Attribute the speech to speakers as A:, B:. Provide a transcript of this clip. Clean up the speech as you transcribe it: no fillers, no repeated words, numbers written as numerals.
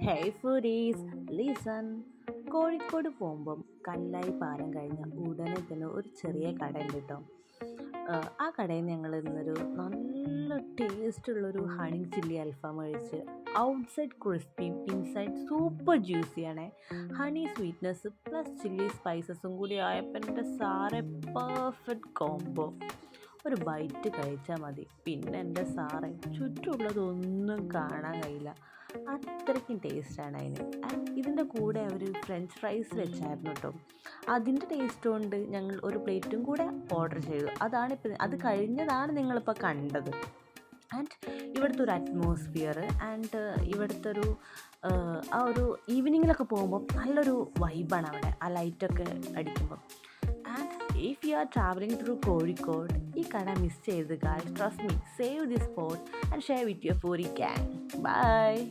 A: Hey foodies, listen. Kozhikode പോകുമ്പം കല്ലായി പാലം കഴിഞ്ഞ ഉടനെ തന്നെ ഒരു ചെറിയ കടയുണ്ട് കേട്ടോ. ആ കടയിൽ നിന്ന് ഞങ്ങൾ ഇന്നൊരു നല്ല ടേസ്റ്റുള്ളൊരു ഹണി ചില്ലി അൽഫാം കഴിച്ച് ഔട്ട്സൈഡ് ക്രിസ്പി ഇൻസൈഡ് സൂപ്പർ ജ്യൂസിയാണേ. ഹണി സ്വീറ്റ്നെസ് പ്ലസ് ചില്ലി സ്പൈസസും കൂടി ആയപ്പോൾ എൻ്റെ സാറെ പെർഫെക്റ്റ് കോംബോ. ഒരു ബൈറ്റ് കഴിച്ചാൽ മതി, പിന്നെ എൻ്റെ സാറെ ചുറ്റുമുള്ളതൊന്നും കാണാൻ കഴിയില്ല, അത്രയ്ക്കും ടേസ്റ്റാണ് അതിന്. ആൻഡ് ഇതിൻ്റെ കൂടെ അവർ ഫ്രഞ്ച് ഫ്രൈസ് വെച്ചായിരുന്നു കേട്ടോ. അതിൻ്റെ ടേസ്റ്റ് കൊണ്ട് ഞങ്ങൾ ഒരു പ്ലേറ്റും കൂടെ ഓർഡർ ചെയ്തു. അത് കഴിഞ്ഞതാണ് നിങ്ങളിപ്പോൾ കണ്ടത്. ആൻഡ് ഇവിടുത്തെ ഒരു അറ്റ്മോസ്ഫിയർ ആൻഡ് ഇവിടുത്തെ ഒരു ആ ഒരു ഈവനിങ്ങിലൊക്കെ പോകുമ്പോൾ നല്ലൊരു വൈബാണ് അവിടെ, ആ ലൈറ്റൊക്കെ അടിക്കുമ്പോൾ. And if you are traveling through Kozhikode, ഈ കട മിസ് ചെയ്ത് guys, trust me, save this spot and share with your foodie gang. Bye.